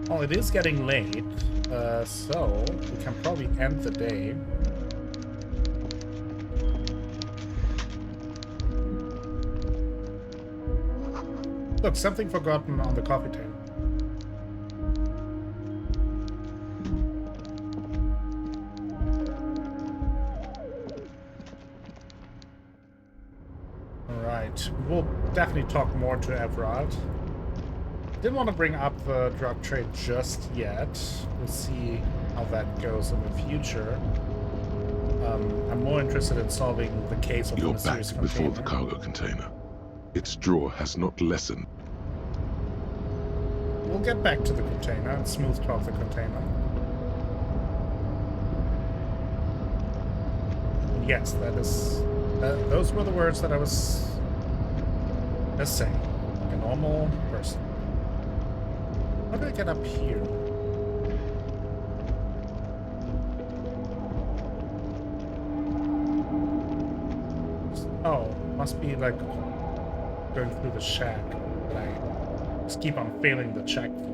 Oh, it is getting late, so we can probably end the day. Look, something forgotten on the coffee table. Alright, we'll definitely talk more to Everard. Didn't want to bring up the drug trade just yet. We'll see how that goes in the future. I'm more interested in solving the case of the You're back mysterious before container. the cargo container. Its draw has not lessened. We'll get back to the container and smooth talk the container. Yes, that is... those were the words that I was just saying. Like a normal person. How do I get up here? Oh, must be like going through the shack that I just keep on failing the check for.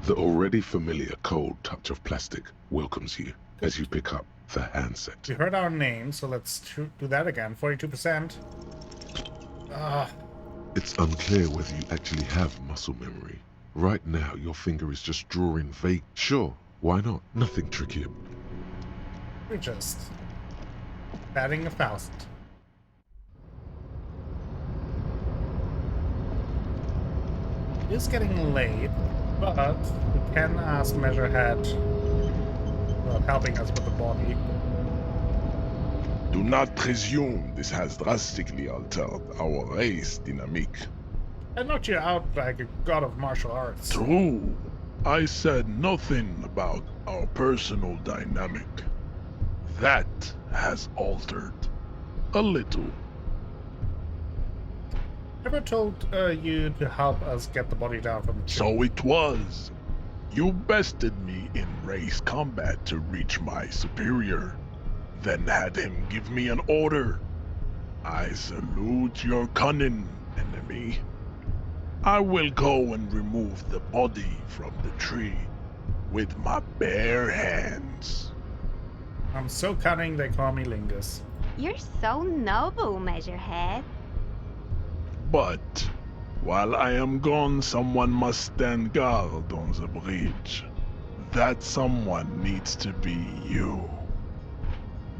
The already familiar cold touch of plastic welcomes you as you pick up the handset. We heard our name, so let's do that again. 42%. It's unclear whether you actually have muscle memory. Right now, your finger is just drawing vague. Sure, why not? Nothing trickier. We're just batting 1,000. It is getting late, but we can ask Measurehead about helping us with the body. Do not presume this has drastically altered our race dynamic. I knocked you out like a god of martial arts. True. I said nothing about our personal dynamic. That has altered. A little. Ever told you to help us get the body down from the tree? So it was. You bested me in race combat to reach my superior, then had him give me an order. I salute your cunning, enemy. I will go and remove the body from the tree with my bare hands. I'm so cunning they call me Lingus. You're so noble, Measurehead. But while I am gone, someone must stand guard on the bridge. That someone needs to be you.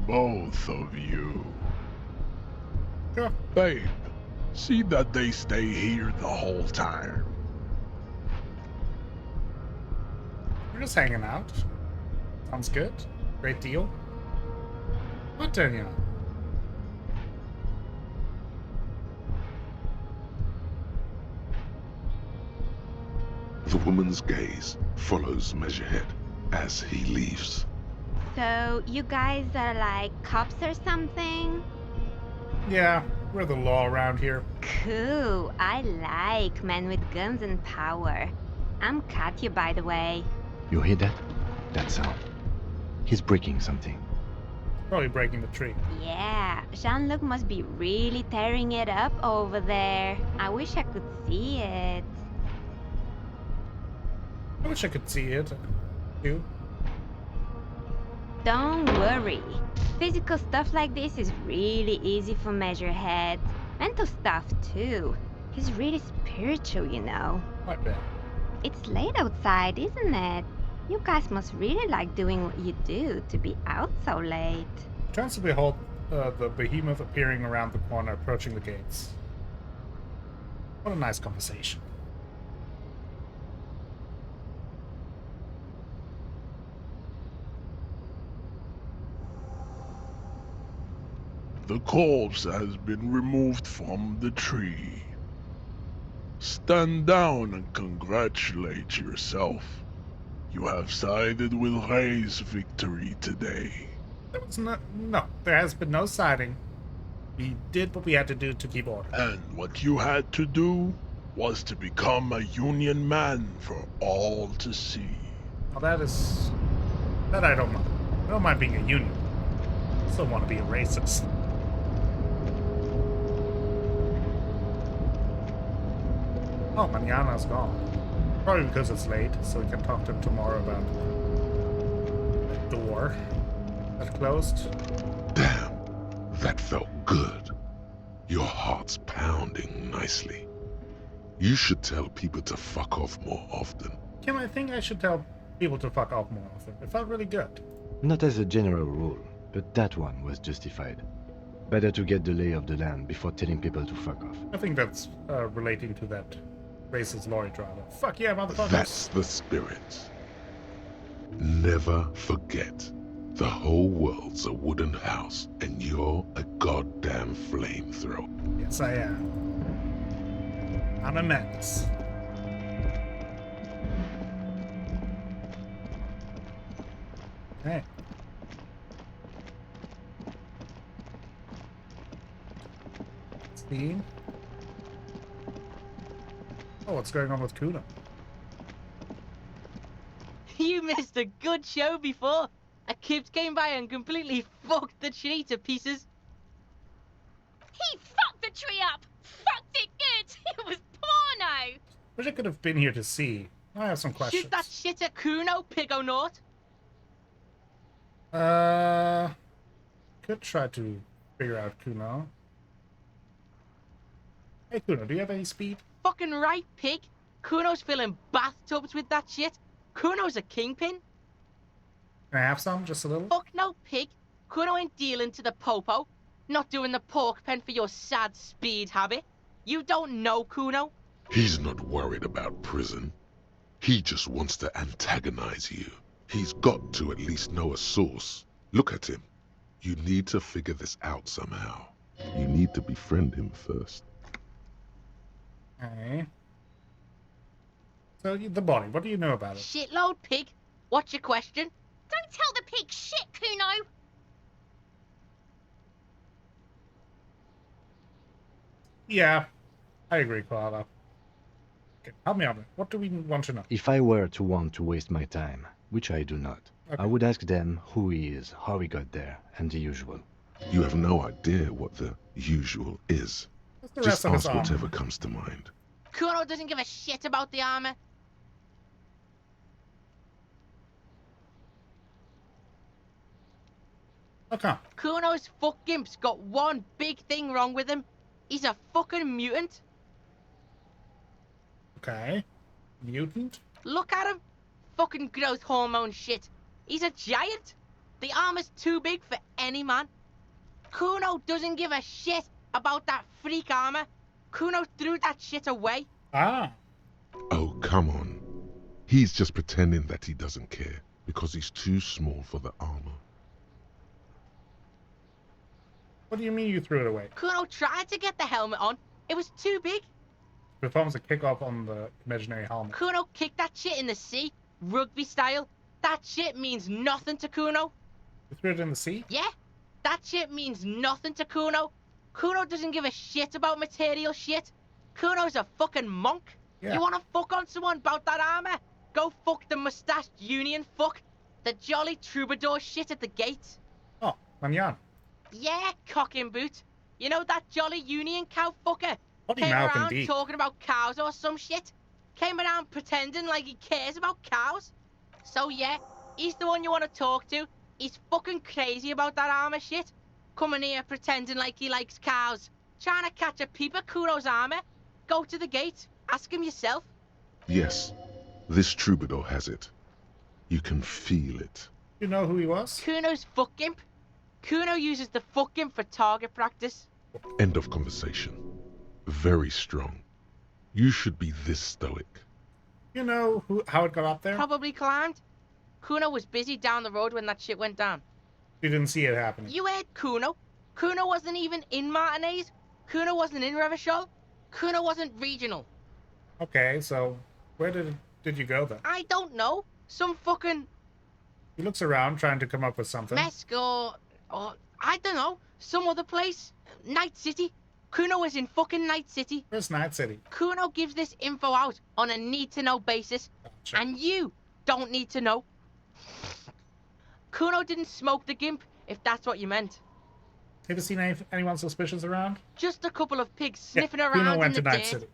Both of you. Sure. Babe, see that they stay here the whole time. We're just hanging out. Sounds good. Great deal. What, Daniel? The woman's gaze follows Measurehead as he leaves. So, you guys are like cops or something? Yeah, we're the law around here. Cool. I like men with guns and power. I'm Katya, by the way. You hear that? That sound. He's breaking something. Probably breaking the tree. Yeah, Jean-Luc must be really tearing it up over there. I wish I could see it. I wish I could see it. You? Don't worry. Physical stuff like this is really easy for Measurehead. Mental stuff, too. He's really spiritual, you know. Quite bad. It's late outside, isn't it? You guys must really like doing what you do to be out so late. Turns to behold the behemoth appearing around the corner, approaching the gates. What a nice conversation. The corpse has been removed from the tree. Stand down and congratulate yourself. You have sided with Ray's victory today. There was no, there has been no sighting. We did what we had to do to keep order. And what you had to do was to become a Union man for all to see. Well, that I don't mind. I don't mind being a union. I still want to be a racist. Oh, Manana's gone. Probably because it's late, so we can talk to him tomorrow about the door that closed. Damn, that felt good. Your heart's pounding nicely. You should tell people to fuck off more often. Kim, I think I should tell people to fuck off more often. It felt really good. Not as a general rule, but that one was justified. Better to get the lay of the land before telling people to fuck off. I think that's relating to that racist lorry driver. Fuck yeah, motherfuckers. That's the spirit. Never forget. The whole world's a wooden house, and you're a goddamn flamethrower. Yes, I am. I'm a menace. Okay. See? Oh, what's going on with Kuna? You missed a good show before. A kid came by and completely fucked the tree to pieces. He fucked the tree up! Fucked it good! It was porno! Wish I could have been here to see. I have some questions. Shoot that shit at Kuno, Pigonaut. Could try to figure out Kuno. Hey Kuno, do you have any speed? Fucking right, pig. Kuno's filling bathtubs with that shit. Kuno's a kingpin. Can I have some? Just a little? Fuck no, pig. Kuno ain't dealing to the popo. Not doing the pork pen for your sad speed habit. You don't know Kuno. He's not worried about prison. He just wants to antagonize you. He's got to at least know a source. Look at him. You need to figure this out somehow. You need to befriend him first. Okay. So, the body, what do you know about it? Shitload, pig. What's your question? Don't tell the pig shit, Kuno! Yeah, I agree, Koala. Okay, help me out. What do we want to know? If I were to want to waste my time, which I do not, Okay. I would ask them who he is, how he got there, and the usual. You have no idea what the usual is. What's the rest Just of his ask armor? whatever comes to mind. Kuno doesn't give a shit about the armor. Okay. Kuno's fuck gimp's got one big thing wrong with him. He's a fucking mutant. Okay. Mutant? Look at him. Fucking growth hormone shit. He's a giant. The armor's too big for any man. Kuno doesn't give a shit about that freak armor. Kuno threw that shit away. Ah. Oh, come on. He's just pretending that he doesn't care because he's too small for the armor. What do you mean you threw it away? Kuno tried to get the helmet on. It was too big. Performs a kickoff on the imaginary helmet. Kuno kicked that shit in the sea, rugby style. That shit means nothing to Kuno. You threw it in the sea? Yeah, that shit means nothing to Kuno. Kuno doesn't give a shit about material shit. Kuno's a fucking monk. Yeah. You wanna fuck on someone about that armor? Go fuck the mustached union fuck. The jolly troubadour shit at the gate. Oh, Manyan. Yeah, cock and boot. You know that jolly union cow fucker? Potty Came mouth around indeed. talking about cows or some shit. Came around pretending like he cares about cows. So yeah, he's the one you want to talk to. He's fucking crazy about that armor shit. Coming here pretending like he likes cows. Trying to catch a peep at Kuno's armor. Go to the gate. Ask him yourself. Yes, this troubadour has it. You can feel it. You know who he was? Kuno's fuck gimp. Kuno uses the fuck gimp for target practice. End of conversation. Very strong. You should be this stoic. You know how it got up there? Probably climbed. Kuno was busy down the road when that shit went down. You didn't see it happening. You heard Kuno. Kuno wasn't even in Martinez. Kuno wasn't in Revachol. Kuno wasn't regional. Okay, so where did you go then? I don't know. Some fucking He looks around trying to come up with something. Mesk or I don't know. Some other place. Night City. Kuno was in fucking Night City. Where's Night City? Kuno gives this info out on a need-to-know basis. Gotcha. And you don't need to know. Kuno didn't smoke the gimp, if that's what you meant. Have you seen anyone suspicious around? Just a couple of pigs sniffing yeah, around Kuno in went the to Night dirt. City.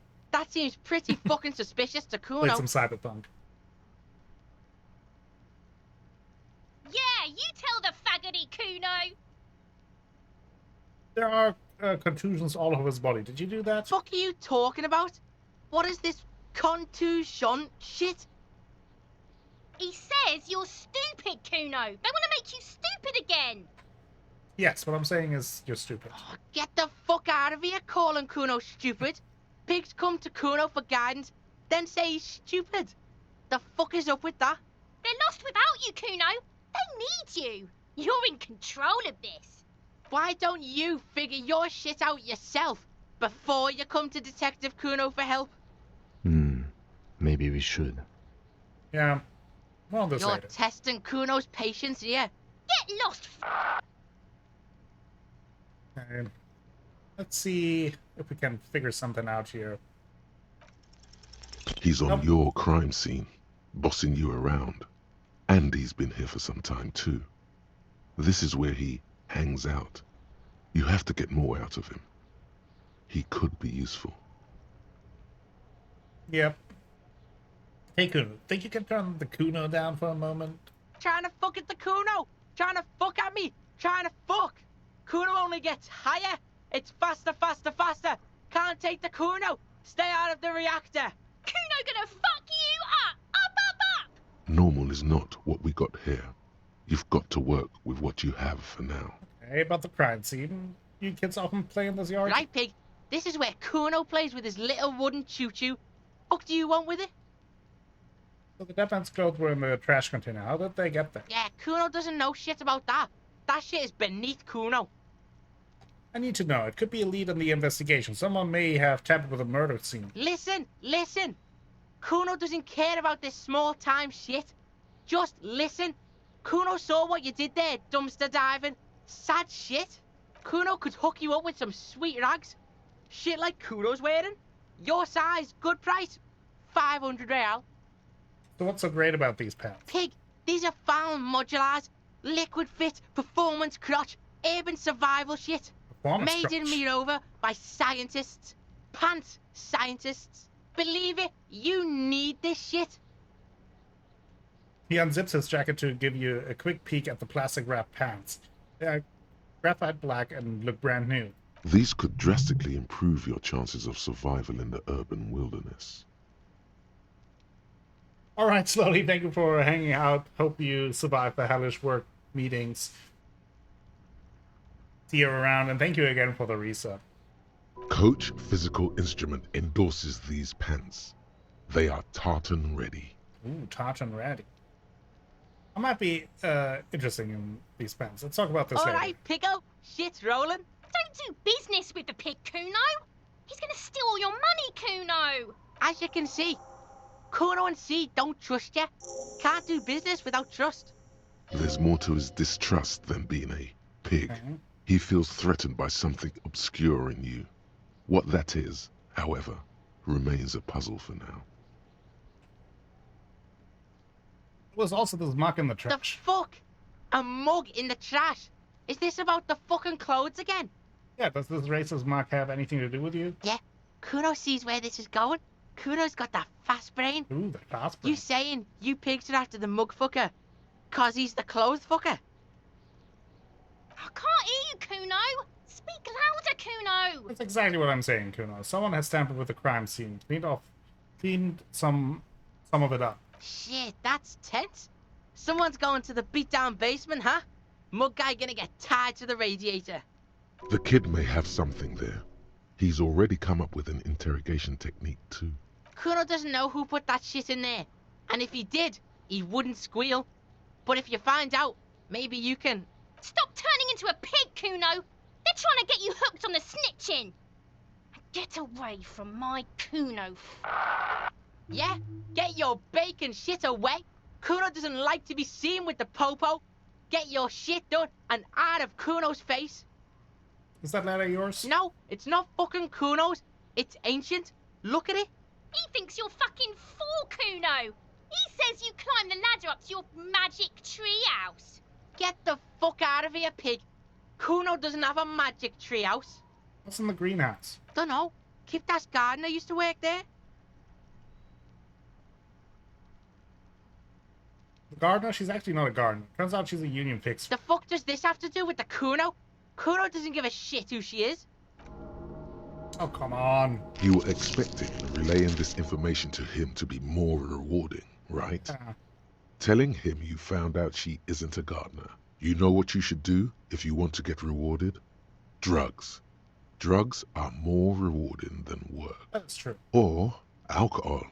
That seems pretty fucking suspicious to Played Kuno. some Cyberpunk. Yeah, you tell the faggoty, Kuno. There are contusions all over his body. Did you do that? Fuck are you talking about? What is this contusion shit? He says you're stupid, Kuno. They want to make you stupid again. Yes, what I'm saying is you're stupid. Oh, get the fuck out of here calling Kuno stupid. Pigs come to Kuno for guidance, then say he's stupid. The fuck is up with that? They're lost without you, Kuno. They need you. You're in control of this. Why don't you figure your shit out yourself before you come to Detective Kuno for help? Maybe we should. Yeah. Well, this You're later. testing Kuno's patience here. Get lost. Okay. Let's see if we can figure something out here. He's on Nope. your crime scene, bossing you around. And he's been here for some time too. This is where he hangs out. You have to get more out of him. He could be useful. Yep. Hey, Kuno. Think you can turn the Kuno down for a moment? Trying to fuck at the Kuno. Trying to fuck at me. Trying to fuck. Kuno only gets higher. It's faster, faster, faster. Can't take the Kuno. Stay out of the reactor. Kuno gonna fuck you up. Up. Normal is not what we got here. You've got to work with what you have for now. Hey, about the crime scene. You kids often play in this yard? Right, pig? This is where Kuno plays with his little wooden choo-choo. Fuck do you want with it? So the dead man's clothes were in the trash container. How did they get there? Yeah, Kuno doesn't know shit about that. That shit is beneath Kuno. I need to know. It could be a lead in the investigation. Someone may have tampered with a murder scene. Listen. Kuno doesn't care about this small-time shit. Just listen. Kuno saw what you did there, dumpster diving. Sad shit. Kuno could hook you up with some sweet rags. Shit like Kuno's wearing. Your size, good price. 500 real. So what's so great about these pants? Pig, these are found modulars. Liquid fit, performance crotch, urban survival shit. Performance Made in crotch. Mirova by scientists. Pants scientists. Believe it, you need this shit. He unzips his jacket to give you a quick peek at the plastic wrap pants. They are graphite black and look brand new. These could drastically improve your chances of survival in the urban wilderness. All right, Slowly, thank you for hanging out. Hope you survive the hellish work meetings. See you around, and thank you again for the resub. Coach Physical Instrument endorses these pants. They are tartan ready. Ooh, tartan ready. I might be interested in these pants. Let's talk about this later. Alright, Pico, shit's rolling. Don't do business with the pig, Kuno. He's gonna steal all your money, Kuno. As you can see, Kuno and C don't trust you. Can't do business without trust. There's more to his distrust than being a pig. Okay. He feels threatened by something obscure in you. What that is, however, remains a puzzle for now. Was also this mug in the The trash. fuck? A mug in the trash? Is this about the fucking clothes again? Yeah, does this racist mug have anything to do with you? Yeah, Kuno sees where this is going. Kuno's got that fast brain. Ooh, the fast You saying you pigs are after the mug fucker? Cause he's the clothes fucker? I can't hear you, Kuno. Speak louder, Kuno. That's exactly what I'm saying, Kuno. Someone has tampered with the crime scene. Cleaned some of it up. Shit, that's tense. Someone's going to the beat-down basement, huh? Mug guy gonna get tied to the radiator. The kid may have something there. He's already come up with an interrogation technique too. Kuno doesn't know who put that shit in there. And if he did, he wouldn't squeal. But if you find out, maybe you can... Stop turning into a pig, Kuno. They're trying to get you hooked on the snitching. Get away from my Kuno. Yeah? Get your bacon shit away. Kuno doesn't like to be seen with the popo. Get your shit done and out of Kuno's face. Is that letter yours? No, it's not fucking Kuno's. It's ancient. Look at it. He thinks you're fucking fool, Kuno. He says you climb the ladder up to your magic treehouse. Get the fuck out of here, pig. Kuno doesn't have a magic treehouse. What's in the greenhouse? Dunno. Kiptas gardener used to work there. The gardener? She's actually not a gardener. Turns out she's a union fixer. The fuck does this have to do with the Kuno? Kuno doesn't give a shit who she is. Oh, come on. You were expecting relaying this information to him to be more rewarding, right? Telling him you found out she isn't a gardener. You know what you should do if you want to get rewarded? Drugs. Drugs are more rewarding than work. That's true. Or alcohol,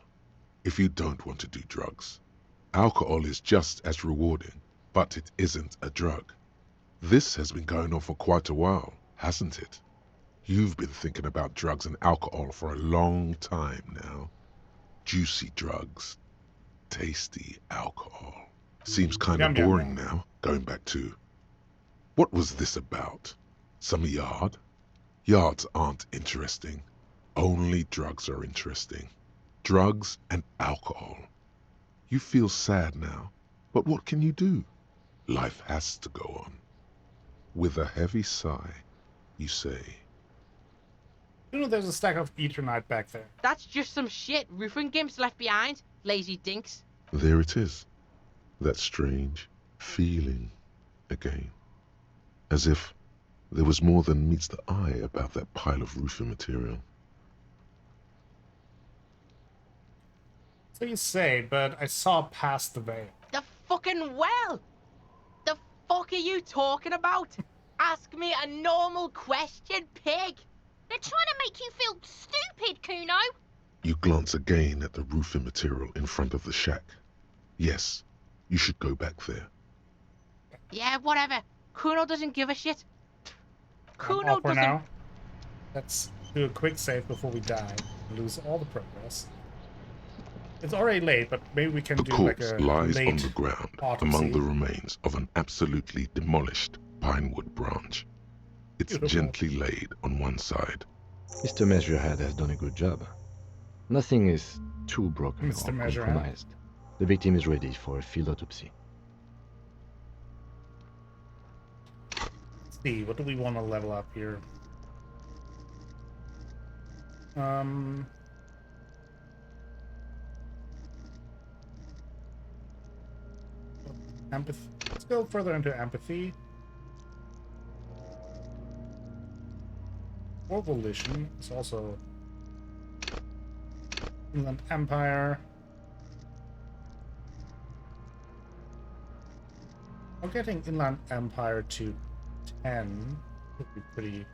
if you don't want to do drugs. Alcohol is just as rewarding, but it isn't a drug. This has been going on for quite a while, hasn't it? You've been thinking about drugs and alcohol for a long time now. Juicy drugs. Tasty alcohol. Seems kind of Yum, yum, boring yum. now, going back to... What was this about? Some yard? Yards aren't interesting. Only drugs are interesting. Drugs and alcohol. You feel sad now, but what can you do? Life has to go on. With a heavy sigh, you say... You know there's a stack of Eternite back there. That's just some shit roofing gimps left behind. Lazy dinks. There it is. That strange feeling again. As if there was more than meets the eye about that pile of roofing material. So you say, but I saw past the veil. The fucking well! The fuck are you talking about? Ask me a normal question, pig! They're trying to make you feel stupid, Kuno. You glance again at the roofing material in front of the shack. Yes, you should go back there. Yeah, whatever. Kuno doesn't give a shit. I'm Kuno off for doesn't... now. Let's do a quick save before we die and lose all the progress. It's already late, but maybe we can The do like corpse a lies late on the ground autopsy. among the remains of an absolutely demolished pinewood branch. It's Beautiful. gently laid on one side. Mr. Measurehead has done a good job. Nothing is too broken Mr. or Measurehead. compromised. The victim is ready for a field autopsy. Let's see, what do we want to level up here? Empathy. Let's go further into empathy. Or volition is also Inland Empire. I'm getting Inland Empire to 10 would be pretty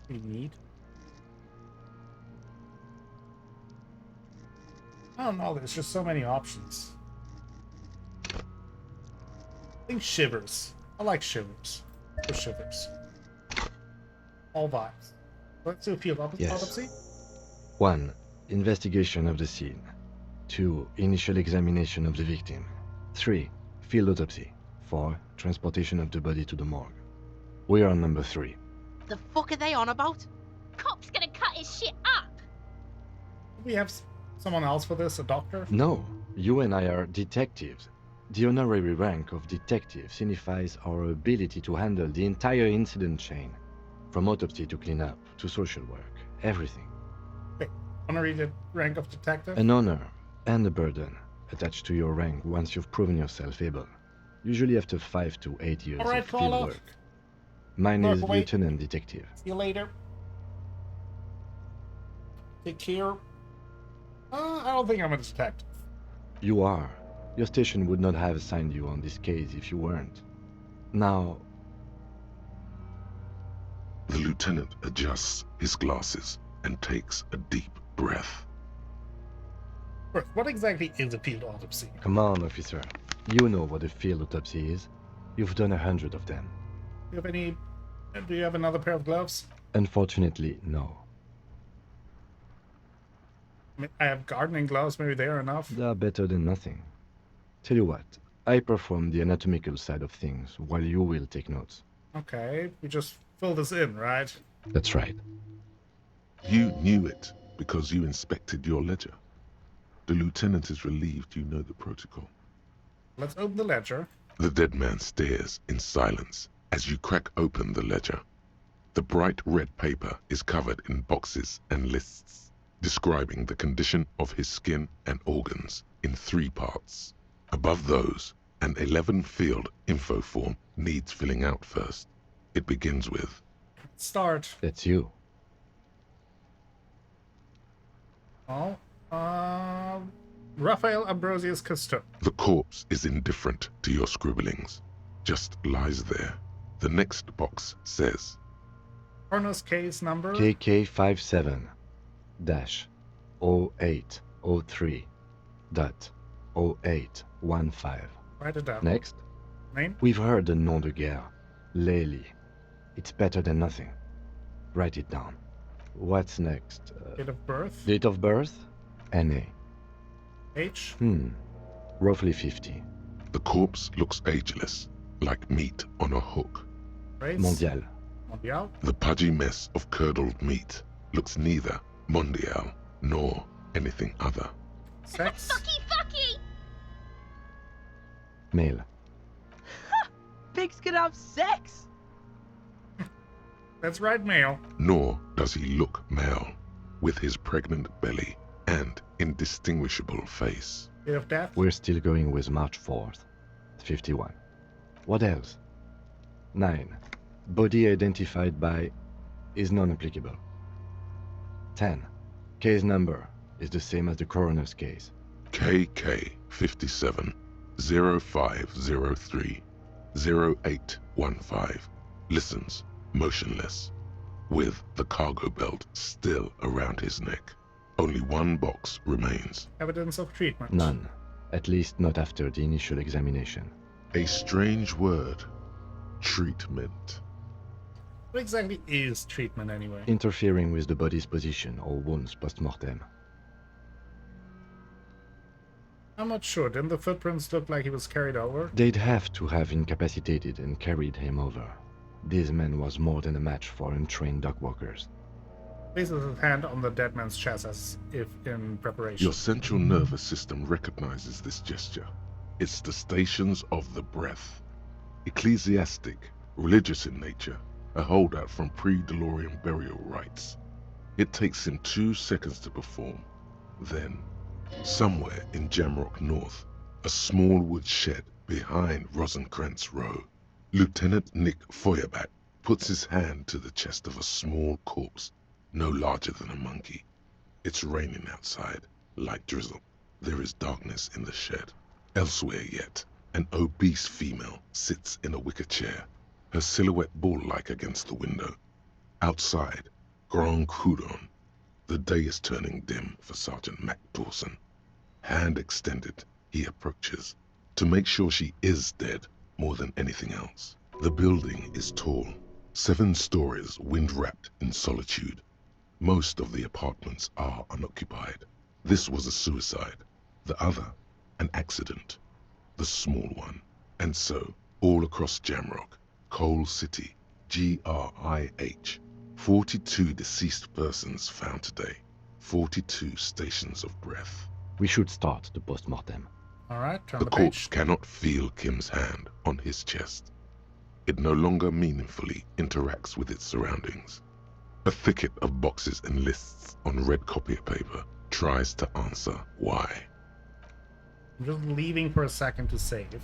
neat. I don't know, there's just so many options. I think Shivers. I like Shivers. Or Shivers. All vibes. Let's do a field Yes. autopsy. 1. Investigation of the scene. 2. Initial examination of the victim. 3. Field autopsy. 4. Transportation of the body to the morgue. We are on number 3. The fuck are they on about? Cop's gonna cut his shit up. Do we have someone else for this? A doctor? No, you and I are detectives. The honorary rank of detective signifies our ability to handle the entire incident chain. From autopsy to cleanup to social work, everything. Wait, honorary the rank of detective? An honor and a burden attached to your rank once you've proven yourself able. Usually after 5 to 8 years Alright, of call field off. work. Mine Look, is wait. Lieutenant Detective. See you later. Take care. I don't think I'm a detective. You are. Your station would not have assigned you on this case if you weren't. Now, The lieutenant adjusts his glasses and takes a deep breath. First, what exactly is a field autopsy? come on, officer. You know what a field autopsy is. You've done 100 of them. Do you have another pair of gloves? Unfortunately, no. I mean, I have gardening gloves, maybe they're enough. They are better than nothing. Tell you what, I perform the anatomical side of things while you will take notes. Okay, we just fill this in, right? That's right. You knew it because you inspected your ledger. The lieutenant is relieved you know the protocol. Let's open the ledger. The dead man stares in silence as you crack open the ledger. The bright red paper is covered in boxes and lists, describing the condition of his skin and organs in 3 parts. Above those, an 11-field info form needs filling out first. It begins with, Start. That's you. Oh, Raphael Ambrosius Cousteau. the corpse is indifferent to your scribblings, just lies there. The next box says, Coroner's case number. KK57-0803.0815. Write it down. Next, Name. we've heard the nom de guerre, Lely. It's better than nothing. Write it down. What's next? Date of birth. Date of birth? NA. Age. Roughly 50. the corpse looks ageless, like meat on a hook. Race. Mondial. Mondial. The pudgy mess of curdled meat looks neither mondial nor anything other. Sex. Fucky! Male. Pigs can have sex! That's right, male. Nor does he look male, with his pregnant belly and indistinguishable face. Date of death. We're still going with March 4th. 51. What else? 9. Body identified by is non-applicable. 10. Case number is the same as the coroner's case. KK 57 0503 0815 listens motionless, with the cargo belt still around his neck. Only one box remains. Evidence of treatment. None. At least not after the initial examination. A strange word. Treatment. What exactly is treatment anyway? Interfering with the body's position or wounds post-mortem. I'm not sure. Didn't the footprints look like he was carried over? They'd have to have incapacitated and carried him over. This man was more than a match for untrained dogwalkers. Places his hand on the dead man's chest as if in preparation. Your central nervous system recognizes this gesture. It's the stations of the breath. Ecclesiastic, religious in nature, a holdout from pre-DeLorean burial rites. It takes him 2 seconds to perform. Then, somewhere in Jamrock North, a small wood shed behind Rosencrantz Row, Lieutenant Nick Feuerbach puts his hand to the chest of a small corpse, no larger than a monkey. It's raining outside, light drizzle. There is darkness in the shed. Elsewhere yet, an obese female sits in a wicker chair, her silhouette bull-like against the window. Outside, Grand Coudon. The day is turning dim for Sergeant Mac Dawson. Hand extended, he approaches, to make sure she is dead more than anything else. The building is tall, 7 stories wind-wrapped in solitude. Most of the apartments are unoccupied. This was a suicide. The other, an accident. The small one. And so, all across Jamrock, Coal City, GRIH, 42 deceased persons found today. 42 stations of breath. We should start the post-mortem. Alright, turn The the corpse page. cannot feel Kim's hand on his chest. It no longer meaningfully interacts with its surroundings. A thicket of boxes and lists on red copier paper tries to answer why. I'm just leaving for a second to save.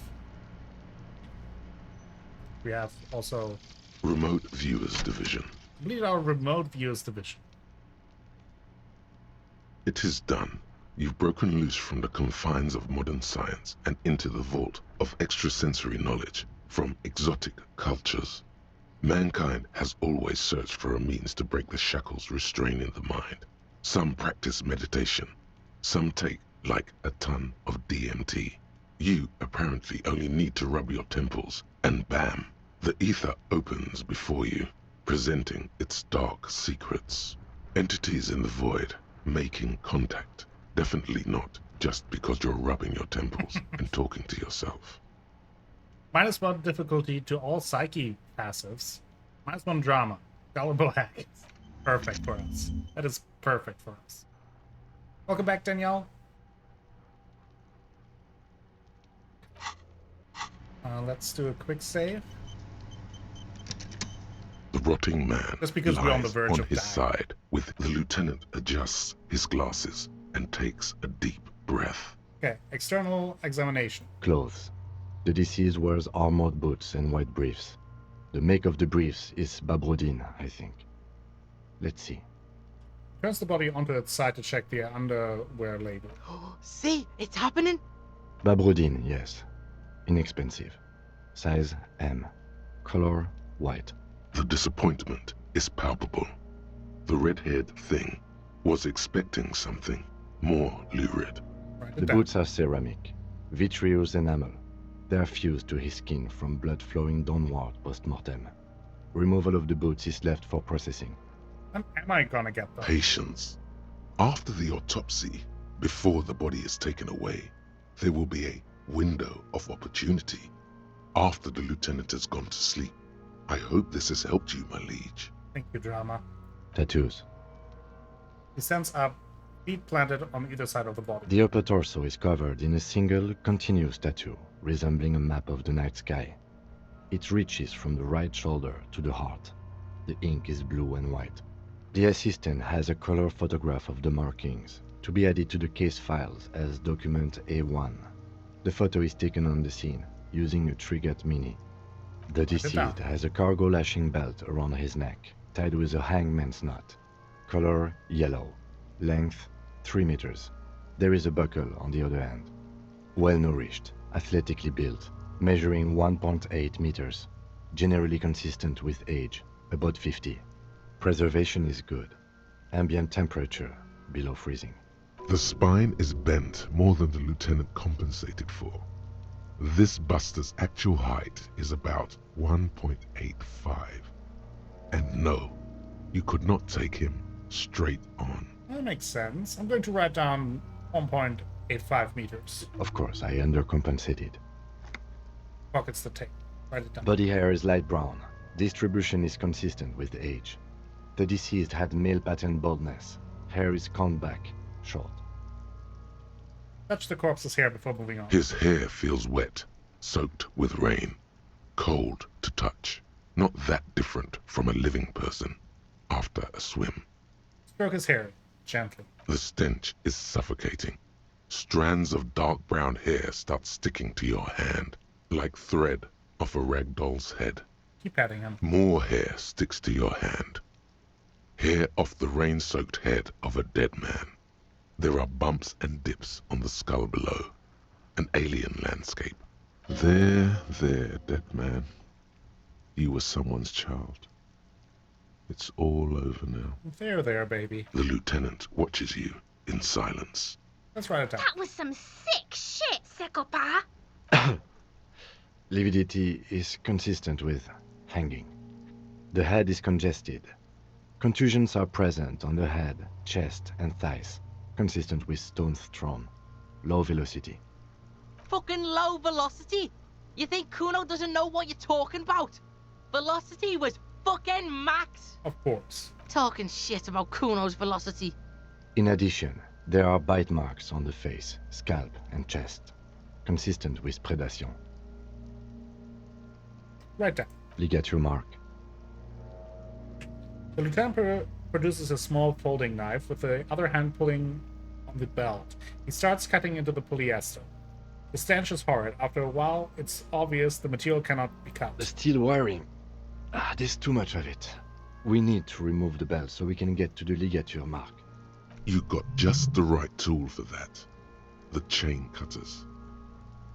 We have also Remote Viewers Division. completed our remote viewers division. It is done. You've broken loose from the confines of modern science and into the vault of extrasensory knowledge from exotic cultures. Mankind has always searched for a means to break the shackles restraining the mind. Some practice meditation. Some take like a ton of DMT. You apparently only need to rub your temples, and bam, the ether opens before you, presenting its dark secrets. Entities in the void, making contact. Definitely not just because you're rubbing your temples and talking to yourself. -1 difficulty to all psyche passives. -1 drama. Gullible hack. Perfect for us. That is perfect for us. Welcome back, Danielle. Let's do a quick save. The The rotting man Just because we're on the lies verge on of his dying. side with the lieutenant adjusts his glasses and takes a deep breath. Okay, external examination. Clothes. The deceased wears armored boots and white briefs. The make of the briefs is Babrodin, I think. Let's see. Turns the body onto its side to check the underwear label. See, it's happening. Babrodin, yes. Inexpensive. Size M. Color white. The disappointment is palpable. The red-haired thing was expecting something more lurid. Write The it down. boots are ceramic, vitreous enamel. They are fused to his skin from blood flowing downward post-mortem. Removal of the boots is left for processing. Am I gonna get that? Patience. After the autopsy, before the body is taken away, there will be a window of opportunity. After the lieutenant has gone to sleep. I hope this has helped you, my liege. Thank you, drama. Tattoos. He stands up, feet planted on either side of the body. The upper torso is covered in a single, continuous tattoo, resembling a map of the night sky. It reaches from the right shoulder to the heart. The ink is blue and white. The assistant has a color photograph of the markings, to be added to the case files as document A1. The photo is taken on the scene, using a Trigat Mini. The Write it down. deceased has a cargo lashing belt around his neck, tied with a hangman's knot. Color yellow. Length 3 meters. There is a buckle on the other end. Well-nourished, athletically built, measuring 1.8 meters. Generally consistent with age, about 50. Preservation is good. Ambient temperature below freezing. The spine is bent more than the lieutenant compensated for. This buster's actual height is about 1.85. And no, you could not take him straight on. That makes sense. I'm going to write down 1.85 meters. Of course, I undercompensated. Pockets the tape. Write it down. Body hair is light brown. Distribution is consistent with age. The deceased had male pattern baldness. Hair is combed back, short. Touch the corpse's hair before moving on. His hair feels wet, soaked with rain, cold to touch. Not that different from a living person after a swim. Stroke his hair gently. The stench is suffocating. Strands of dark brown hair start sticking to your hand, like thread off a rag doll's head. Keep patting him. More hair sticks to your hand. Hair off the rain-soaked head of a dead man. There are bumps and dips on the skull below. An alien landscape. There, dead man. You were someone's child. It's all over now. There, baby. The lieutenant watches you in silence. Let's write it down. That was some sick shit, Sekopa. Lividity is consistent with hanging. The head is congested. Contusions are present on the head, chest, and thighs, consistent with stones thrown. Low velocity. Fucking low velocity. You think Kuno doesn't know what you're talking about? Velocity was fucking max. Of course. Talking shit about Kuno's velocity. In addition, there are bite marks on the face, scalp, and chest, consistent with predation. Write down. Ligature mark. The lieutenant produces a small folding knife with the other hand pulling on the belt. He starts cutting into the polyester. The stench is horrid. After a while, it's obvious the material cannot be cut. The steel wiring. There's too much of it. We need to remove the belt so we can get to the ligature mark. You got just the right tool for that. The chain cutters.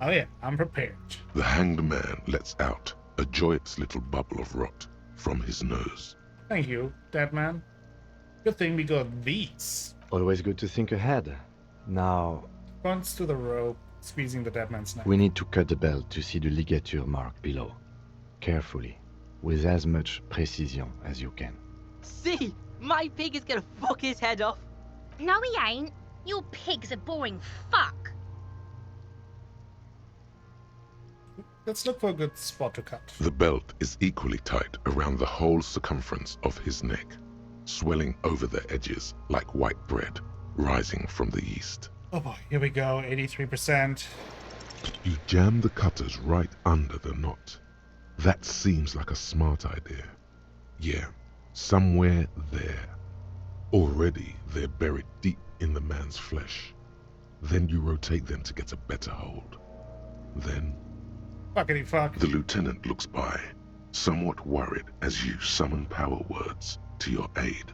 Oh yeah, I'm prepared. The hanged man lets out a joyous little bubble of rot from his nose. Thank you, dead man. Good thing we got these. Always good to think ahead. Now, Points to the rope, squeezing the dead man's neck. we need to cut the belt to see the ligature mark below. Carefully, with as much precision as you can. See, my pig is gonna fuck his head off. No, he ain't. Your pig's a boring fuck. Let's look for a good spot to cut. The belt is equally tight around the whole circumference of his neck, swelling over the edges like white bread rising from the yeast. Oh boy, here we go, 83%. You jam the cutters right under the knot. That seems like a smart idea. Yeah, somewhere there. Already they're buried deep in the man's flesh. Then you rotate them to get a better hold. Then Fuckity fuck. the lieutenant looks by, somewhat worried as you summon power words to your aid.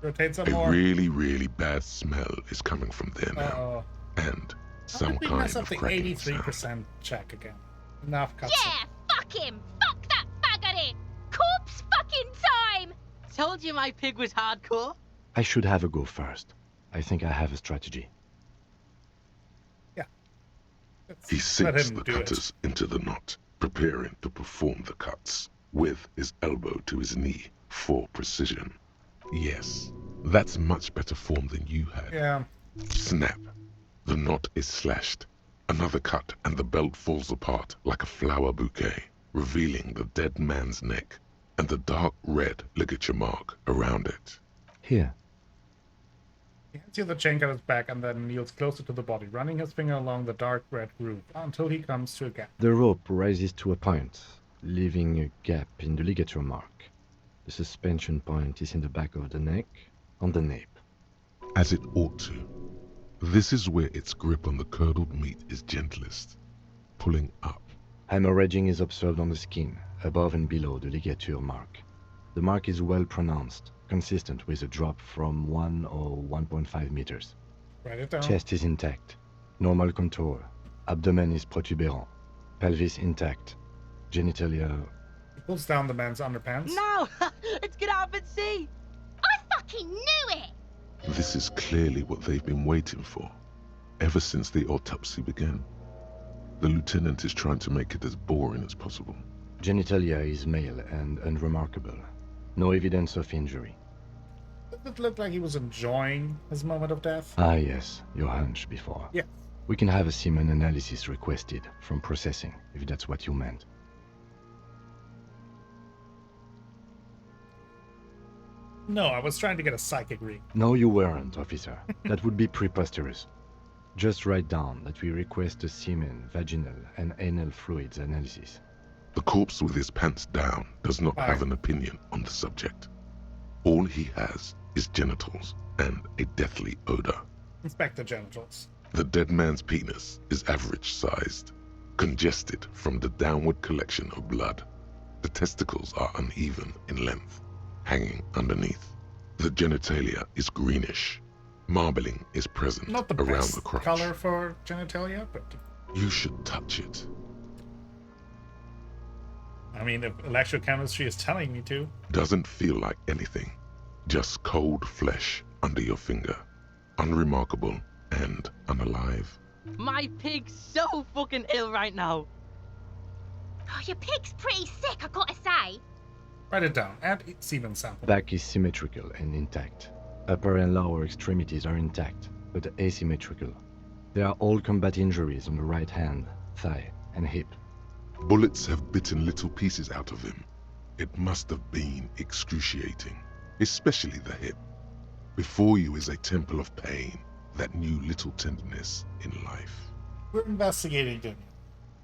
Rotate some A more. really, really bad smell is coming from there now, Uh-oh. and How some did we kind mess up of the cracking sound. 83% check again? Enough cutscene. Yeah, fuck him! Fuck that faggot! Corpse fucking time! Told you my pig was hardcore. I should have a go first. I think I have a strategy. He Let sinks him the do it. cutters into the knot, preparing to perform the cuts, with his elbow to his knee for precision. Yes, that's much better form than you had. Yeah. Snap. The knot is slashed. Another cut and the belt falls apart like a flower bouquet, revealing the dead man's neck and the dark red ligature mark around it. Here. He hands you the chain cutter's back and then kneels closer to the body, running his finger along the dark red groove until he comes to a gap. The rope rises to a point, leaving a gap in the ligature mark. The suspension point is in the back of the neck, on the nape. As it ought to. This is where its grip on the curdled meat is gentlest, pulling up. Hemorrhaging is observed on the skin, above and below the ligature mark. The mark is well pronounced, consistent with a drop from 1 or 1.5 meters. Write it down. Chest is intact, normal contour. Abdomen is protuberant, pelvis intact, genitalia. He pulls down the man's underpants. No! Let's get out and see! I fucking knew it! This is clearly what they've been waiting for, ever since the autopsy began. The lieutenant is trying to make it as boring as possible. Genitalia is male and unremarkable. No evidence of injury. Does it look like he was enjoying his moment of death? Ah yes, your hunch before. Yes. We can have a semen analysis requested from processing, if that's what you meant. No, I was trying to get a psychic read. No, you weren't, officer. That would be preposterous. Just write down that we request a semen, vaginal, and anal fluids analysis. The corpse with his pants down does not have an opinion on the subject. All he has is genitals and a deathly odor. Inspect the genitals. The dead man's penis is average-sized, congested from the downward collection of blood. The testicles are uneven in length, hanging underneath. The genitalia is greenish. Marbling is present Not the around best the crotch. color for genitalia, but You should touch it. I mean, if electrochemistry is telling me to. Doesn't feel like anything. Just cold flesh under your finger. Unremarkable and unalive. My pig's so fucking ill right now. Oh, your pig's pretty sick, I gotta say. Write it down. Add semen sample. Back is symmetrical and intact. Upper and lower extremities are intact, but asymmetrical. There are all combat injuries on the right hand, thigh, and hip. Bullets have bitten little pieces out of him. It must have been excruciating, especially the hip. Before you is a temple of pain that knew little tenderness in life. We're investigating it.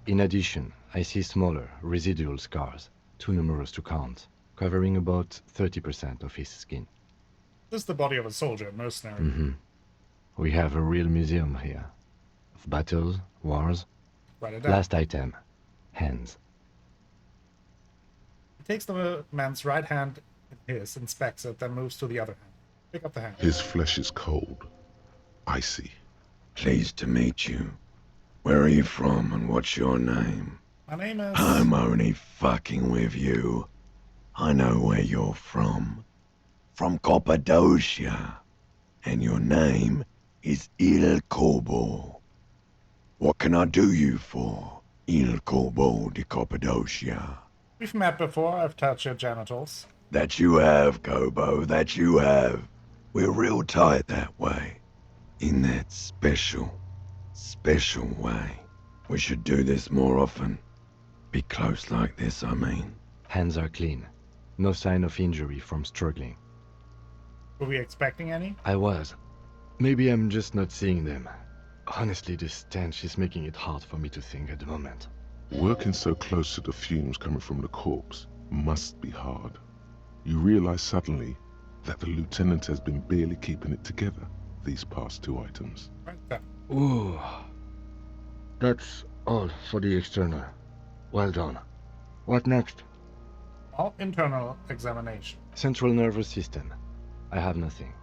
In addition, I see smaller, residual scars, too numerous to count, covering about 30% of his skin. This is the body of a soldier, mercenary. Mm-hmm. We have a real museum here. Of battles, wars. Write it down. Last item, hands. He takes the man's right hand in his, inspects it, then moves to the other hand. Pick up the hand. His flesh is cold, icy. Pleased to meet you. Where are you from and what's your name? My name is... I'm only fucking with you. I know where you're from. From Cappadocia. And your name is Il Corbo. What can I do you for, Il Corbo de Cappadocia? We've met before. I've touched your genitals. That you have, Kobo, that you have. We're real tight that way. In that special way. We should do this more often. Be close like this, I mean. Hands are clean. No sign of injury from struggling. Were we expecting any? I was. Maybe I'm just not seeing them. Honestly, this stench is making it hard for me to think at the moment. Working so close to the fumes coming from the corpse must be hard. You realize suddenly that the lieutenant has been barely keeping it together these past 2 items. Right there. Ooh. That's all for the external. Well done. What next? All internal examination. Central nervous system. I have nothing.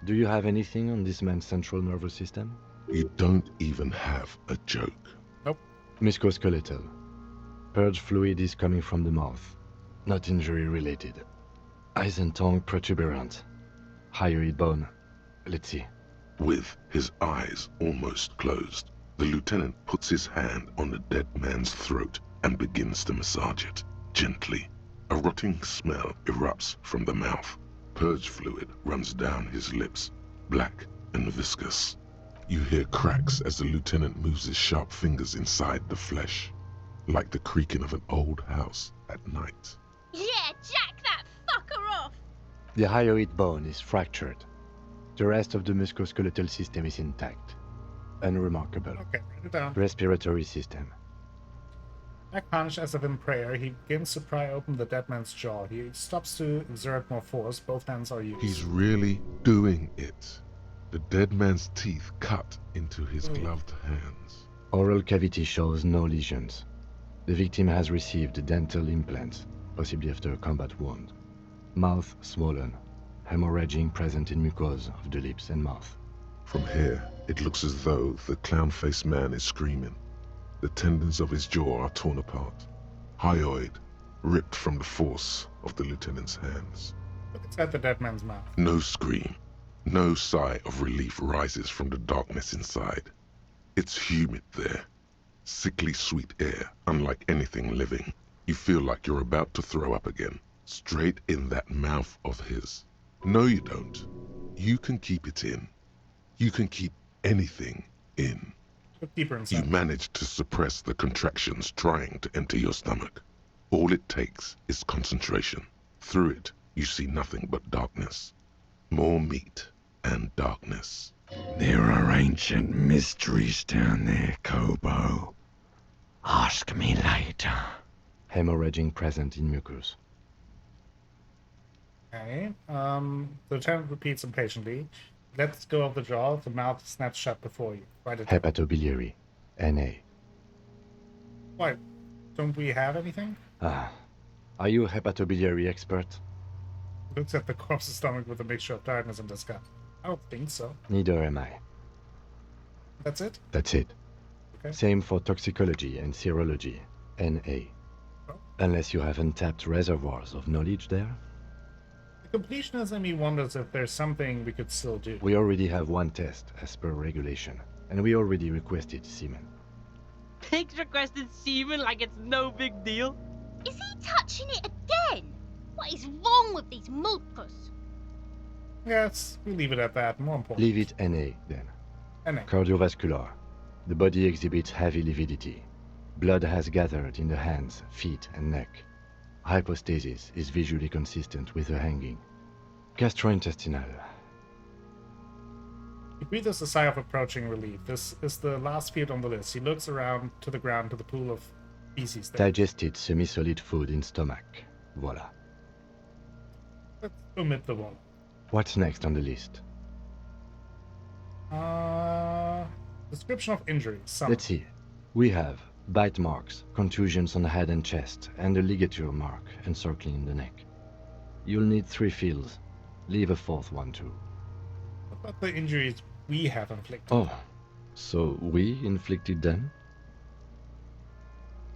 Do you have anything on this man's central nervous system? You don't even have a joke. Nope. Musculoskeletal. Purge fluid is coming from the mouth. Not injury related. Eyes and tongue protuberant. Hyoid bone. Let's see. With his eyes almost closed, the lieutenant puts his hand on the dead man's throat and begins to massage it, gently. A rotting smell erupts from the mouth. Purge fluid runs down his lips, black and viscous. You hear cracks as the lieutenant moves his sharp fingers inside the flesh, like the creaking of an old house at night. Yeah, jack that fucker off! The hyoid bone is fractured. The rest of the musculoskeletal system is intact. Unremarkable. Okay, write it down. Respiratory system. Back punch as if in prayer, he begins to pry open the dead man's jaw. He stops to exert more force. Both hands are used. He's really doing it. The dead man's teeth cut into his gloved hands. Oral cavity shows no lesions. The victim has received dental implants, possibly after a combat wound. Mouth swollen. Hemorrhaging present in mucosa of the lips and mouth. From here, it looks as though the clown-faced man is screaming. The tendons of his jaw are torn apart. Hyoid ripped from the force of the lieutenant's hands. Look inside the dead man's mouth. No scream, no sigh of relief rises from the darkness inside. It's humid there. Sickly sweet air, unlike anything living. You feel like you're about to throw up again, straight in that mouth of his. No, you don't. You can keep it in. You can keep anything in. Look deeper inside. You manage to suppress the contractions trying to enter your stomach. All it takes is concentration. Through it, you see nothing but darkness. More meat and darkness. There are ancient mysteries down there, Kobo. Ask me later. Hemorrhaging present in mucus. Okay. The lieutenant repeats impatiently. Let's go of the jaw. The mouth snaps shut before you. Write it down. Hepatobiliary. Na. Why? Don't we have anything? Ah. Are you a hepatobiliary expert? Looks at the corpse's stomach with a mixture of tiredness and disgust. I don't think so. Neither am I. That's it? That's it. Okay. Same for toxicology and serology. Na. Oh. Unless you have untapped reservoirs of knowledge there? The completionist in me wonders if there's something we could still do. We already have one test as per regulation, and we already requested semen. Pigs requested semen like it's no big deal. Is he touching it again? What is wrong with these mucus? Yes, we leave it at that. More important. Leave it Na then. NA. Cardiovascular. The body exhibits heavy lividity. Blood has gathered in the hands, feet, and neck. Hypostasis is visually consistent with the hanging. Gastrointestinal. He breathes a sigh of approaching relief. This is the last field on the list. He looks around to the ground to the pool of feces there. Digested semi-solid food in stomach. Voila. Let's omit the one. What's next on the list? Description of injuries. Some. Let's see. We have bite marks, contusions on the head and chest, and a ligature mark encircling the neck. You'll need 3 fields. Leave a 4th one too. What about the injuries we have inflicted? Oh, so we inflicted them?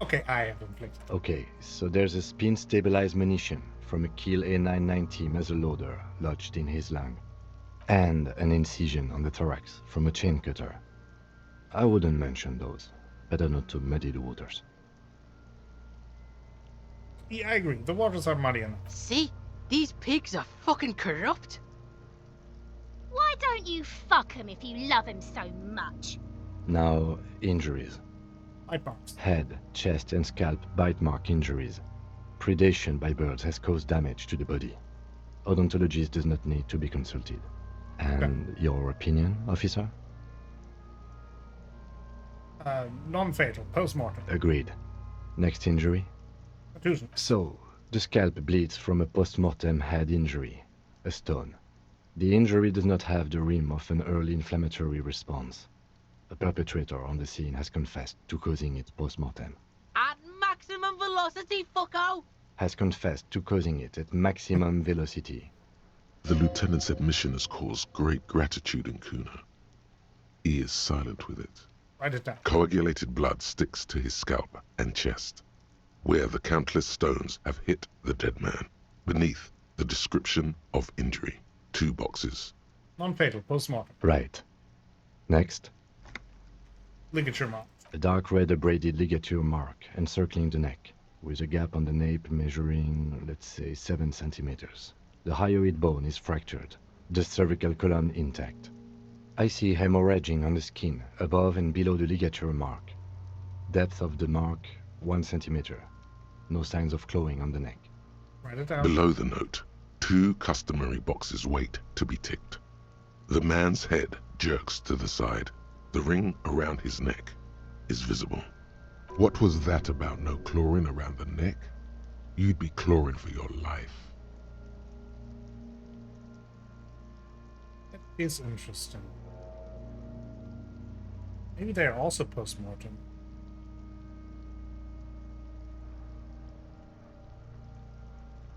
Okay, I have inflicted. Okay, so there's a spin-stabilized munition from a Kiel A990 muzzleloader lodged in his lung, and an incision on the thorax from a chain cutter. I wouldn't mention those. Better not to muddy the waters. Yeah, I agree. The waters are muddy enough. See? These pigs are fucking corrupt. Why don't you fuck him if you love him so much? Now, injuries. Bite marks. Head, chest, and scalp bite mark injuries. Predation by birds has caused damage to the body. Odontologist does not need to be consulted. And your opinion, officer? Non-fatal. Post-mortem. Agreed. Next injury? Contusion. So, The scalp bleeds from a post-mortem head injury, a stone. The injury does not have the rim of an early inflammatory response. The perpetrator on the scene has confessed to causing it post-mortem. At maximum velocity, fucko! Has confessed to causing it at maximum velocity. The lieutenant's admission has caused great gratitude in Kuna. He is silent with it. Write it down. Coagulated blood sticks to his scalp and chest, where the countless stones have hit the dead man. Beneath, the description of injury. 2 boxes. Non-fatal, post-mortem. Right. Next. Ligature mark. A dark red abraded ligature mark encircling the neck, with a gap on the nape measuring, let's say, 7 centimeters. The hyoid bone is fractured, the cervical column intact. I see hemorrhaging on the skin, above and below the ligature mark. Depth of the mark, 1 centimeter. No signs of clawing on the neck. Write it down. Below the note, 2 customary boxes wait to be ticked. The man's head jerks to the side. The ring around his neck is visible. What was that about no clawing around the neck? You'd be clawing for your life. That is interesting. Maybe they're also post-mortem.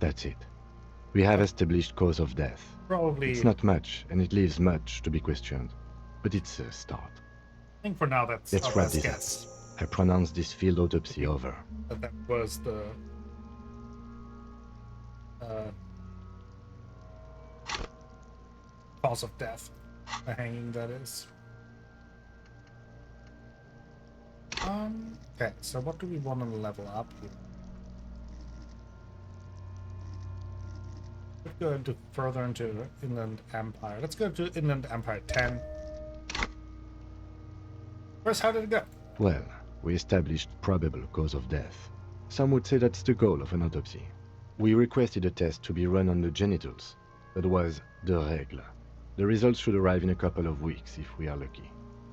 That's it. We have established cause of death. Probably. It's not much, and it leaves much to be questioned. But it's a start. I think for now that's Let's our wrap best this guess. up. I pronounce this field autopsy over. That was the cause of death. The hanging, that is. Okay, so what do we want to level up here? Let's go further into Inland Empire. Let's go to Inland Empire 10. First, how did it go? Well, we established probable cause of death. Some would say that's the goal of an autopsy. We requested a test to be run on the genitals. That was the règle. The results should arrive in a couple of weeks if we are lucky.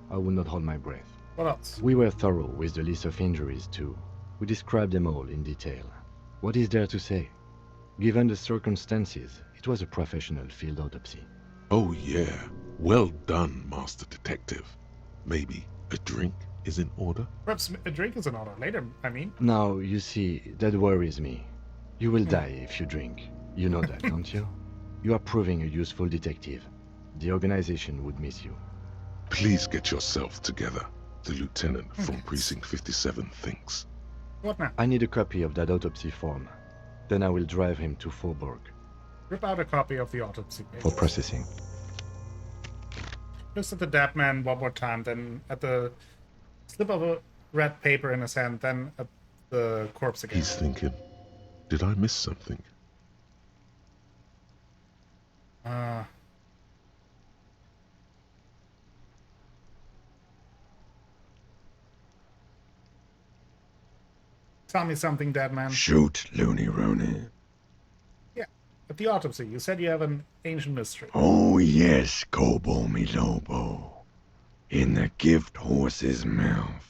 I will not hold my breath. What else? We were thorough with the list of injuries too. We described them all in detail. What is there to say? Given the circumstances, it was a professional field autopsy. Oh yeah, well done, Master Detective. Maybe a drink is in order? Perhaps a drink is in order later, I mean. Now, you see, that worries me. You will die if you drink. You know that, don't you? You are proving a useful detective. The organization would miss you. Please get yourself together. The lieutenant from Precinct 57 thinks. What now? I need a copy of that autopsy form. Then I will drive him to Faubourg. Rip out a copy of the autopsy For papers. processing. Looks at the dead man one more time, then at the slip of a red paper in his hand, then at the corpse again. He's thinking, did I miss something? Tell me something, dead man. Shoot, Looney Rooney. Yeah, at the autopsy, you said you have an ancient mystery. Oh yes, Kobo mi Lobo. In the gift horse's mouth.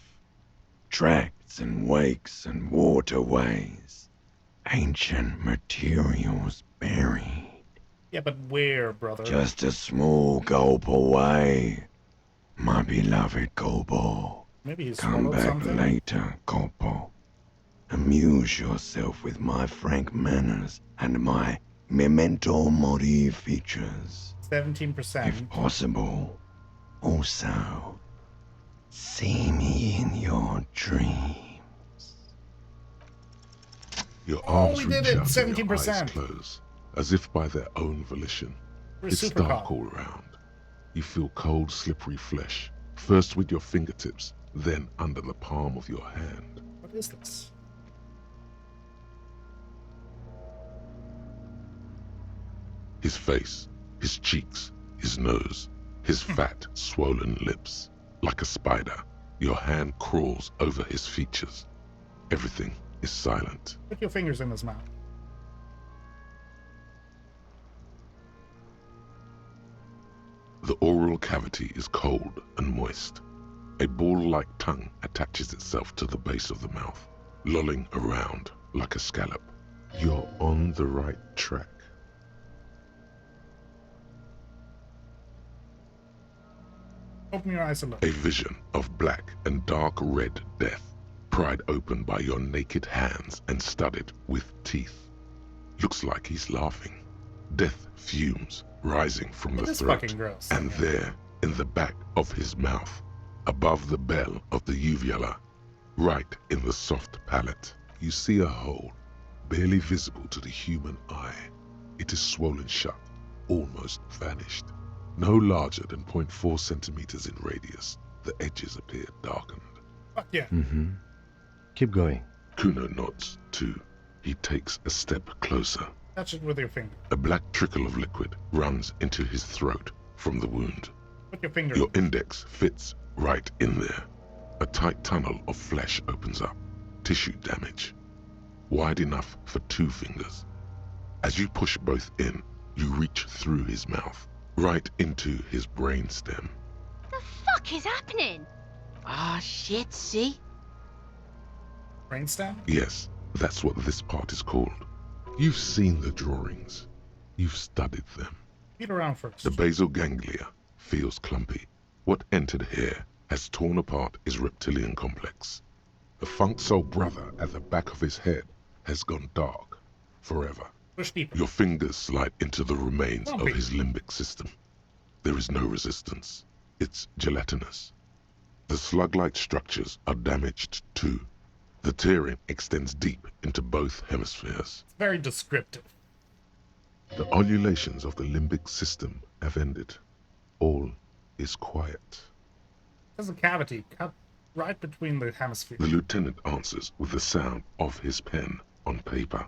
Tracts and wakes and waterways. Ancient materials buried. Yeah, but where, brother? Just a small gulp away. My beloved Kobo. Maybe he Come swallowed back something? later, Kobo. Amuse yourself with my frank manners and my memento mori features. 17%. If possible, also, see me in your dreams. Your Oh, arms we did reach it! out and your 17%. eyes close, as if by their own volition. We're It's super dark calm. all around. You feel cold, slippery flesh, first with your fingertips, then under the palm of your hand. What is this? His face, his cheeks, his nose, his fat, swollen lips. Like a spider, your hand crawls over his features. Everything is silent. Put your fingers in his mouth. The oral cavity is cold and moist. A ball-like tongue attaches itself to the base of the mouth, lolling around like a scallop. You're on the right track. Open your eyes and look. A vision of black and dark red death, pried open by your naked hands and studded with teeth. Looks like he's laughing. Death fumes rising from It the is throat, fucking gross. and there, in the back of his mouth, above the bell of the uvula, right in the soft palate, you see a hole, barely visible to the human eye. It is swollen shut, almost vanished. No larger than 0.4 centimeters in radius, the edges appear darkened. Fuck yeah. Mm-hmm. Keep going. Kuno nods, too. He takes a step closer. Touch it with your finger. A black trickle of liquid runs into his throat from the wound. Put your finger Your in. index fits right in there. A tight tunnel of flesh opens up. Tissue damage. Wide enough for 2 fingers. As you push both in, you reach through his mouth, right into his brainstem. The fuck is happening? Ah, shit, see? Brainstem? Yes, that's what this part is called. You've seen the drawings. You've studied them. Feet around first. The basal ganglia feels clumpy. What entered here has torn apart his reptilian complex. The funk soul brother at the back of his head has gone dark forever. Push deeper. Your fingers slide into the remains of Lumpy. his limbic system. There is no resistance. It's gelatinous. The slug-like structures are damaged too. The tearing extends deep into both hemispheres. It's very descriptive. The ululations of the limbic system have ended. All is quiet. There's a cavity cut right between the hemispheres. The lieutenant answers with the sound of his pen on paper.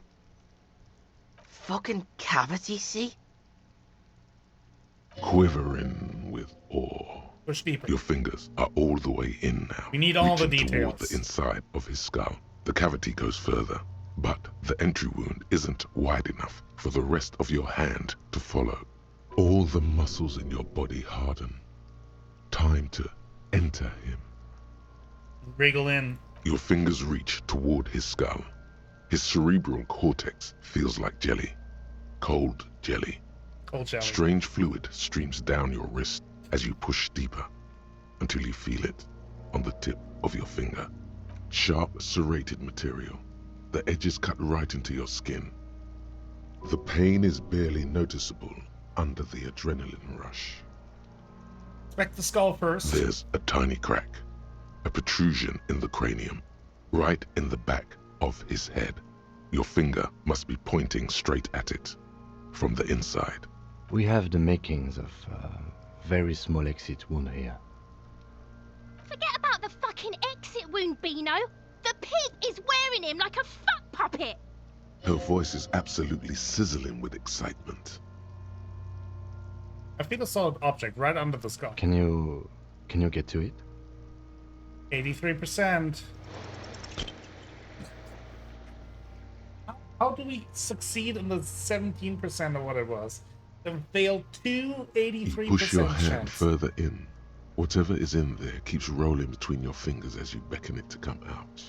Fucking cavity, see? Quivering with awe. Push deeper. Your fingers are all the way in now. We need all the reaching toward details. the inside of his skull. The cavity goes further, but the entry wound isn't wide enough for the rest of your hand to follow. All the muscles in your body harden. Time to enter him. Wriggle in. Your fingers reach toward his skull. His cerebral cortex feels like jelly. Cold jelly. Cold jelly. Strange fluid streams down your wrist as you push deeper until you feel it on the tip of your finger. Sharp, serrated material. The edges cut right into your skin. The pain is barely noticeable under the adrenaline rush. Inspect the skull first. There's a tiny crack, a protrusion in the cranium, right in the back of his head. Your finger must be pointing straight at it, from the inside. We have the makings of a very small exit wound here. Forget about the fucking exit wound, Beano. The pig is wearing him like a fuck puppet. Her voice is absolutely sizzling with excitement. I feel a solid object right under the skull. Can you get to it? 83%. How do we succeed in the 17% or what it was? Then failed two You 83% push your hand chance. further in. Whatever is in there keeps rolling between your fingers as you beckon it to come out.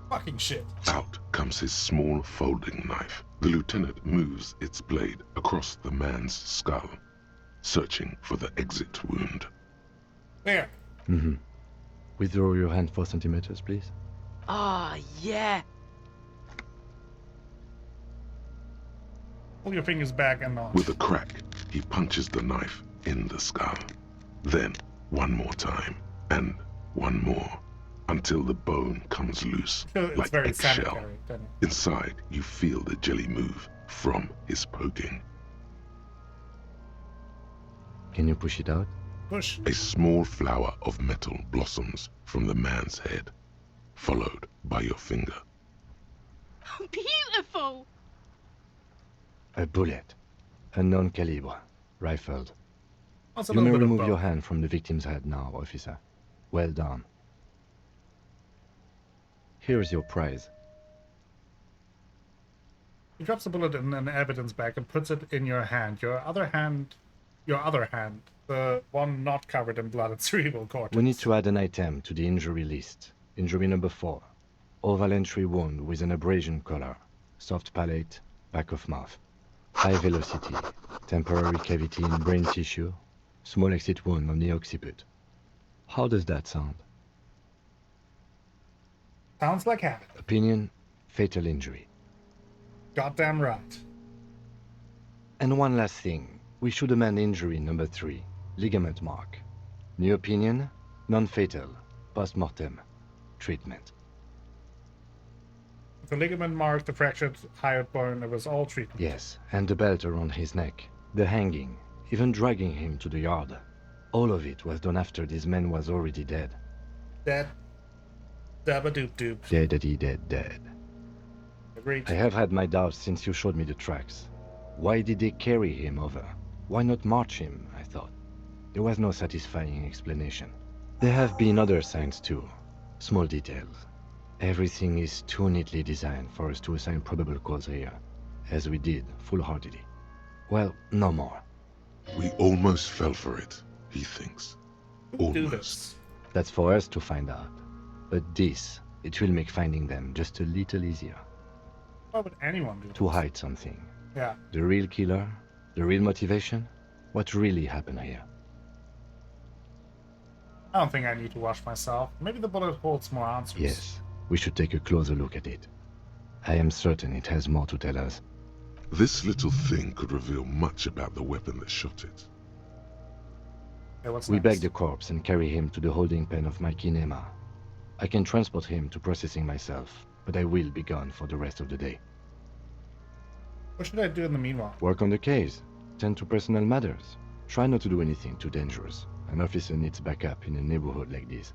Fucking shit. Out comes his small folding knife. The lieutenant moves its blade across the man's skull, searching for the exit wound. There. Mm-hmm. Withdraw your hand 4 centimeters, please. Ah, yeah. Pull your fingers back and on. With a crack, he punches the knife in the skull. Then, one more time, and one more, until the bone comes loose, It's like very eggshell. sanitary, doesn't it? Inside, you feel the jelly move from his poking. Can you push it out? Push. A small flower of metal blossoms from the man's head, followed by your finger. Beautiful. A bullet. Unknown caliber. Rifled. Also a You may little bit of remove your both. hand from the victim's head now, officer. Well done. Here is your prize. He drops the bullet in an evidence bag and puts it in your hand. Your other hand, the one not covered in blood and cerebral cortex. We need to add an item to the injury list. Injury number 4. Oval entry wound with an abrasion color. Soft palate, back of mouth. High velocity. Temporary cavity in brain tissue. Small exit wound on the occiput. How does that sound? Sounds like habit. Opinion, fatal injury. Goddamn right. And one last thing. We should amend injury number 3. Ligament mark. New opinion, non-fatal. Post-mortem. Treatment. The ligament mark, the fractured hyoid bone, it was all treatment. Yes, and the belt around his neck. The hanging. Even dragging him to the yard. All of it was done after this man was already dead. Dead. Dabba-doop-doop. Dead. Agreed. I have had my doubts since you showed me the tracks. Why did they carry him over? Why not march him, I thought. There was no satisfying explanation. There have been other signs too. Small details. Everything is too neatly designed for us to assign probable cause here, as we did, full-heartedly. Well, no more. We almost fell for it, he thinks. Who do Almost. this? That's for us to find out. But this, it will make finding them just a little easier. Why would anyone do this? To hide something. Yeah. The real killer? The real motivation? What really happened here? I don't think I need to wash myself. Maybe the bullet holds more answers. Yes, we should take a closer look at it. I am certain it has more to tell us. This little thing could reveal much about the weapon that shot it. Okay, what's We next? bag the corpse and carry him to the holding pen of my kinema. I can transport him to processing myself, but I will be gone for the rest of the day. What should I do in the meanwhile? Work on the case. Tend to personal matters. Try not to do anything too dangerous. An officer needs backup in a neighborhood like this.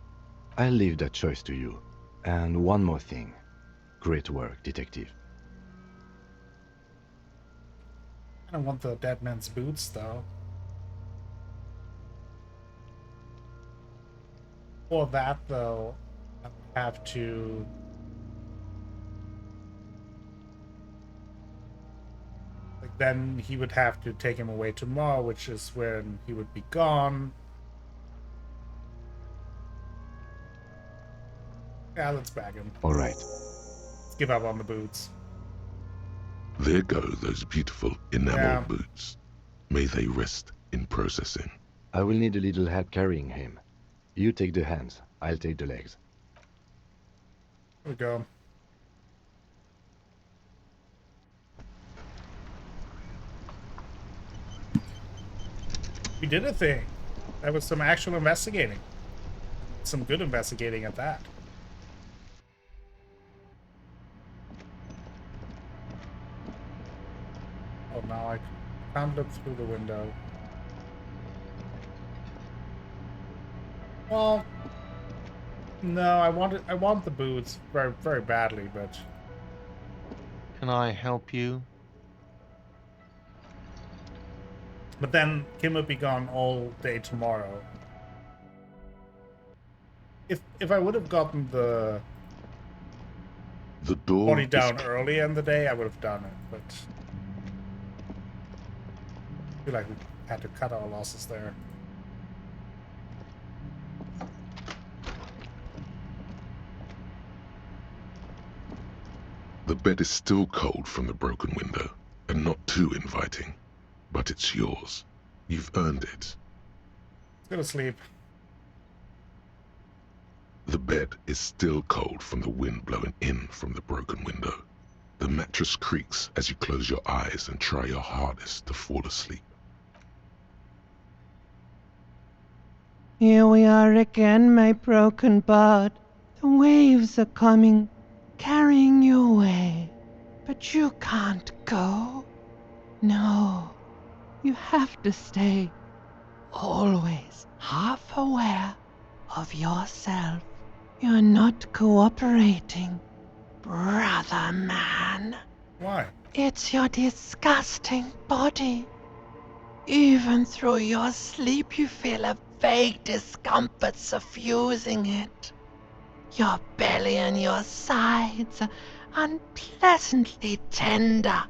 I'll leave that choice to you. And one more thing. Great work, detective. I don't want the dead man's boots, though. For that, though, I would have to... Like, then he would have to take him away tomorrow, which is when he would be gone. Yeah, let's bag him. All right. Let's give up on the boots. There go those beautiful enamel Yeah. boots. May they rest in processing. I will need a little help carrying him. You take the hands. I'll take the legs. Here we go. We did a thing. That was some actual investigating. Some good investigating at that. Oh, now I can't look through the window. Well, no, I want the boots very, very badly, but Can I help you? then Kim would be gone all day tomorrow. If I would have gotten the The door body is down early in the day, I would have done it, but I feel like we had to cut our losses there. The bed is still cold from the broken window, and not too inviting. But it's yours. You've earned it. Go to sleep. The bed is still cold from the wind blowing in from the broken window. The mattress creaks as you close your eyes and try your hardest to fall asleep. Here we are again, my broken bud. The waves are coming, carrying you away. But you can't go. No, you have to stay. Always half aware of yourself. You're not cooperating, brother man. Why? It's your disgusting body. Even through your sleep, you feel a vague discomfort suffusing it. Your belly and your sides are unpleasantly tender.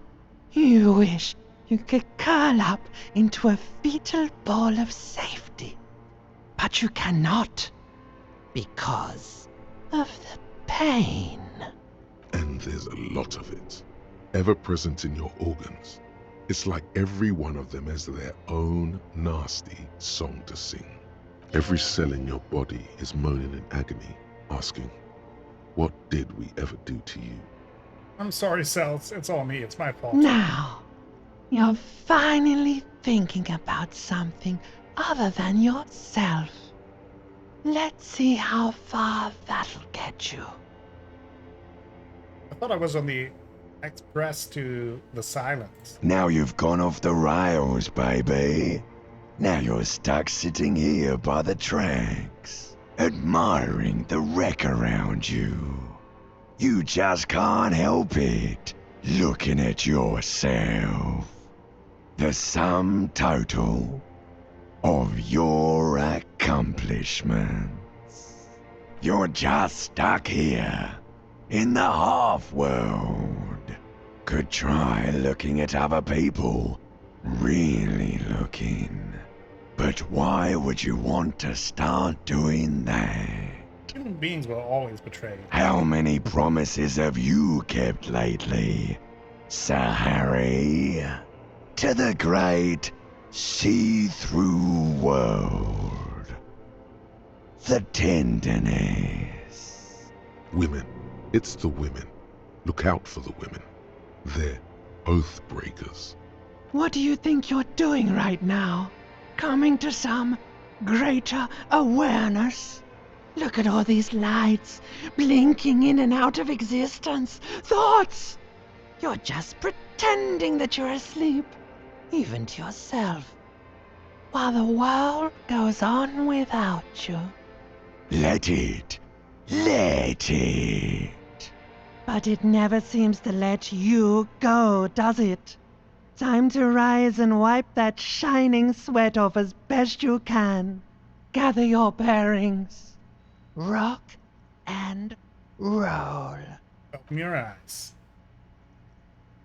You wish you could curl up into a fetal ball of safety. But you cannot, because of the pain. and there's a lot of it, ever present in your organs. It's like every one of them has their own nasty song to sing. Every cell in your body is moaning in agony, asking, what did we ever do to you? I'm sorry, Cells. It's all me. It's my fault. Now, you're finally thinking about something other than yourself. Let's see how far that'll get you. I thought I was on the express to the silence. Now you've gone off the rails, baby. Now you're stuck sitting here by the tracks, admiring the wreck around you. You just can't help it, looking at yourself. The sum total of your accomplishments. You're just stuck here, in the half-world. Could try looking at other people, really looking. But why would you want to start doing that? Human beings will always betray. How many promises have you kept lately, Sir Harry? To the great see-through world. The tenderness. Women. It's the women. Look out for the women. They're oath breakers. What do you think you're doing right now? Coming to some greater awareness? Look at all these lights blinking in and out of existence. Thoughts! You're just pretending that you're asleep, even to yourself, while the world goes on without you. Let it. Let it. But it never seems to let you go, does it? Time to rise and wipe that shining sweat off as best you can. Gather your bearings. Rock and roll. Open your eyes.